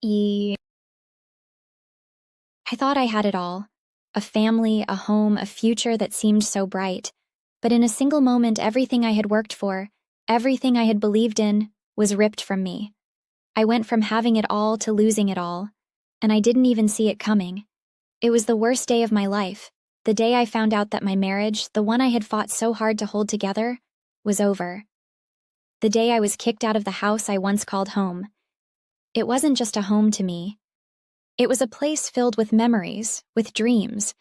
I thought I had it all. A family, a home, a future that seemed so bright. But in a single moment, everything I had worked for, everything I had believed in, was ripped from me. I went from having it all to losing it all, and I didn't even see it coming. It was the worst day of my life, the day I found out that my marriage, the one I had fought so hard to hold together, was over. The day I was kicked out of the house I once called home. It wasn't just a home to me. It was a place filled with memories, with dreams.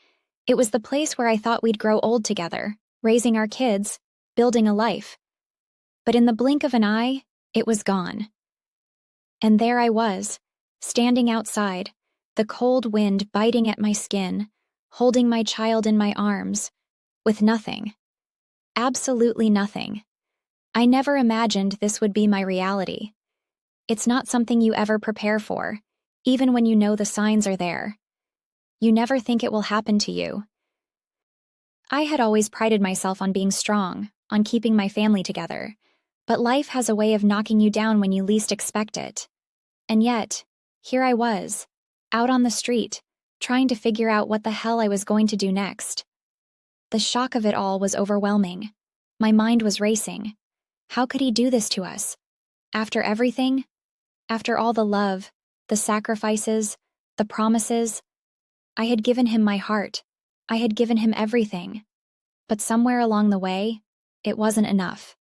It was the place where I thought we'd grow old together, raising our kids, building a life. But in the blink of an eye, it was gone. And there I was, standing outside, the cold wind biting at my skin, holding my child in my arms, with nothing. Absolutely nothing. I never imagined this would be my reality. It's not something you ever prepare for, even when you know the signs are there. You never think it will happen to you. I had always prided myself on being strong, on keeping my family together, but life has a way of knocking you down when you least expect it. And yet, here I was, out on the street, trying to figure out what the hell I was going to do next. The shock of it all was overwhelming. My mind was racing. How could he do this to us? After everything? After all the love, the sacrifices, the promises? I had given him my heart. I had given him everything. But somewhere along the way, it wasn't enough.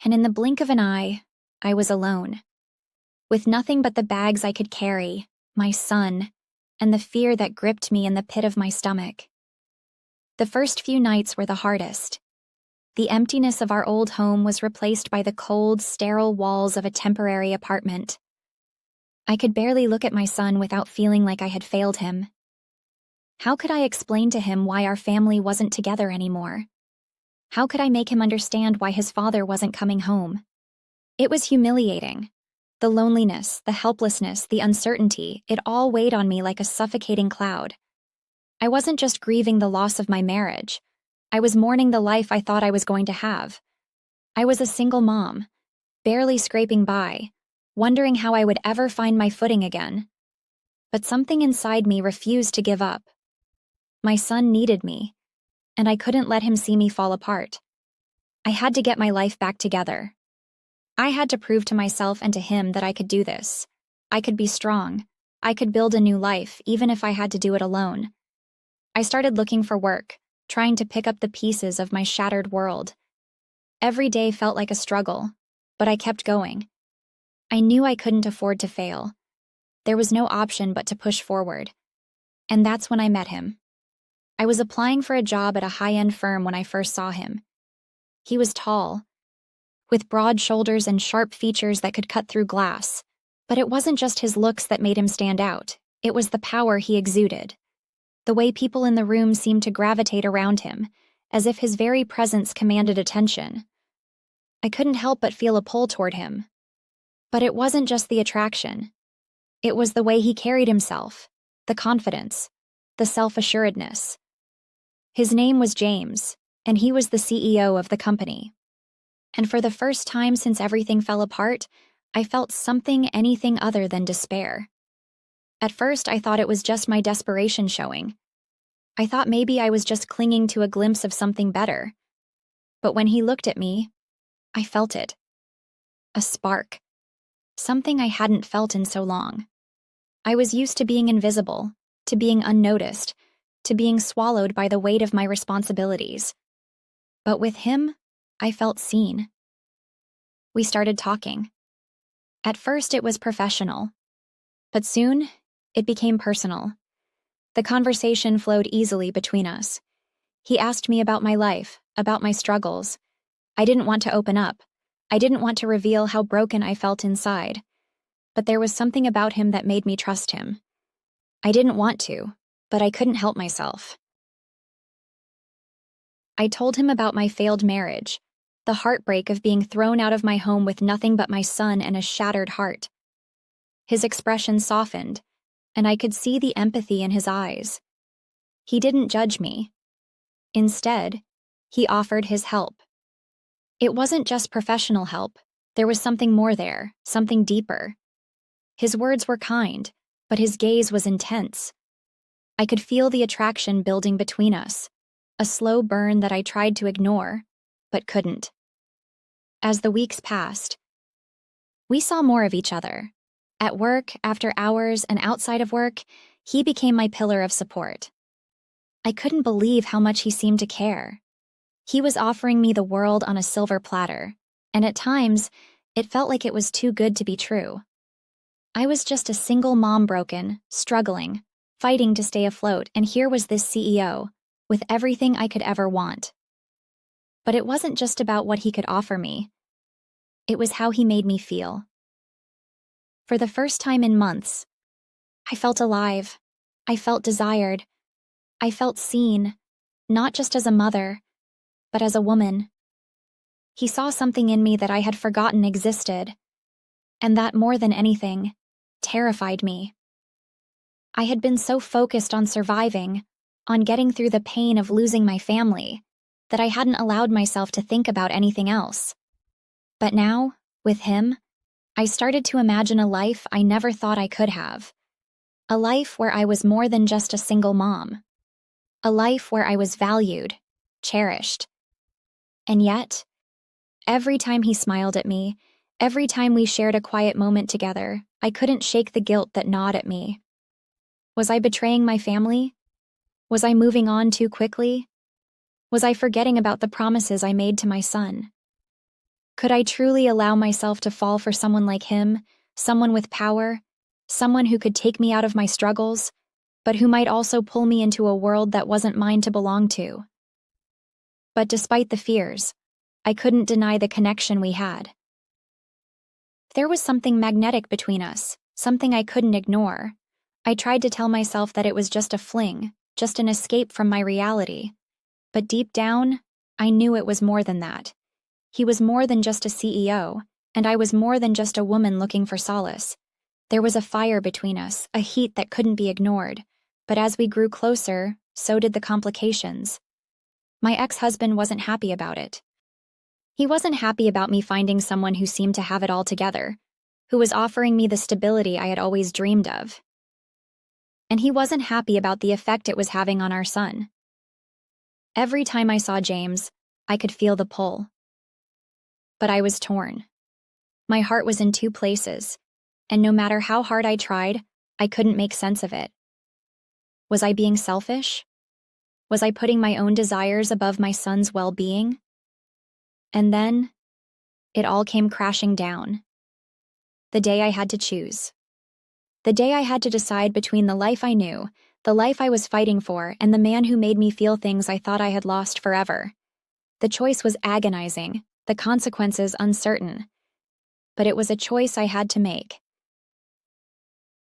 And in the blink of an eye, I was alone. With nothing but the bags I could carry, my son, and the fear that gripped me in the pit of my stomach. The first few nights were the hardest. The emptiness of our old home was replaced by the cold, sterile walls of a temporary apartment. I could barely look at my son without feeling like I had failed him. How could I explain to him why our family wasn't together anymore? How could I make him understand why his father wasn't coming home? It was humiliating. The loneliness, the helplessness, the uncertainty, it all weighed on me like a suffocating cloud. I wasn't just grieving the loss of my marriage. I was mourning the life I thought I was going to have. I was a single mom, barely scraping by, wondering how I would ever find my footing again. But something inside me refused to give up. My son needed me, and I couldn't let him see me fall apart. I had to get my life back together. I had to prove to myself and to him that I could do this. I could be strong. I could build a new life, even if I had to do it alone. I started looking for work, trying to pick up the pieces of my shattered world. Every day felt like a struggle, but I kept going. I knew I couldn't afford to fail. There was no option but to push forward. And that's when I met him. I was applying for a job at a high-end firm when I first saw him. He was tall, with broad shoulders and sharp features that could cut through glass. But it wasn't just his looks that made him stand out. It was the power he exuded. The way people in the room seemed to gravitate around him, as if his very presence commanded attention. I couldn't help but feel a pull toward him. But it wasn't just the attraction. It was the way he carried himself, the confidence, the self-assuredness. His name was James, and he was the CEO of the company. And for the first time since everything fell apart, I felt something anything other than despair. At first, I thought it was just my desperation showing. I thought maybe I was just clinging to a glimpse of something better. But when he looked at me, I felt it. A spark. Something I hadn't felt in so long. I was used to being invisible, to being unnoticed, to being swallowed by the weight of my responsibilities. But with him, I felt seen. We started talking. At first, it was professional. But soon, it became personal. The conversation flowed easily between us. He asked me about my life, about my struggles. I didn't want to open up. I didn't want to reveal how broken I felt inside. But there was something about him that made me trust him. I didn't want to, but I couldn't help myself. I told him about my failed marriage, the heartbreak of being thrown out of my home with nothing but my son and a shattered heart. His expression softened, and I could see the empathy in his eyes. He didn't judge me. Instead, he offered his help. It wasn't just professional help. There was something more there, something deeper. His words were kind, but his gaze was intense. I could feel the attraction building between us, a slow burn that I tried to ignore, but couldn't. As the weeks passed, we saw more of each other. At work, after hours, and outside of work, he became my pillar of support. I couldn't believe how much he seemed to care. He was offering me the world on a silver platter, and at times, it felt like it was too good to be true. I was just a single mom, broken, struggling, fighting to stay afloat, and here was this CEO, with everything I could ever want. But it wasn't just about what he could offer me. It was how he made me feel. For the first time in months, I felt alive. I felt desired. I felt seen, not just as a mother, but as a woman. He saw something in me that I had forgotten existed, and that, more than anything, terrified me. I had been so focused on surviving, on getting through the pain of losing my family, that I hadn't allowed myself to think about anything else. But now, with him, I started to imagine a life I never thought I could have. A life where I was more than just a single mom. A life where I was valued, cherished. And yet, every time he smiled at me, every time we shared a quiet moment together, I couldn't shake the guilt that gnawed at me. Was I betraying my family? Was I moving on too quickly? Was I forgetting about the promises I made to my son? Could I truly allow myself to fall for someone like him, someone with power, someone who could take me out of my struggles, but who might also pull me into a world that wasn't mine to belong to? But despite the fears, I couldn't deny the connection we had. There was something magnetic between us, something I couldn't ignore. I tried to tell myself that it was just a fling, just an escape from my reality. But deep down, I knew it was more than that. He was more than just a CEO, and I was more than just a woman looking for solace. There was a fire between us, a heat that couldn't be ignored. But as we grew closer, so did the complications. My ex-husband wasn't happy about it. He wasn't happy about me finding someone who seemed to have it all together, who was offering me the stability I had always dreamed of. And he wasn't happy about the effect it was having on our son. Every time I saw James, I could feel the pull. But I was torn. My heart was in two places, and no matter how hard I tried, I couldn't make sense of it. Was I being selfish? Was I putting my own desires above my son's well-being? And then, it all came crashing down. The day I had to choose. The day I had to decide between the life I knew, the life I was fighting for, and the man who made me feel things I thought I had lost forever. The choice was agonizing, the consequences uncertain. But it was a choice I had to make.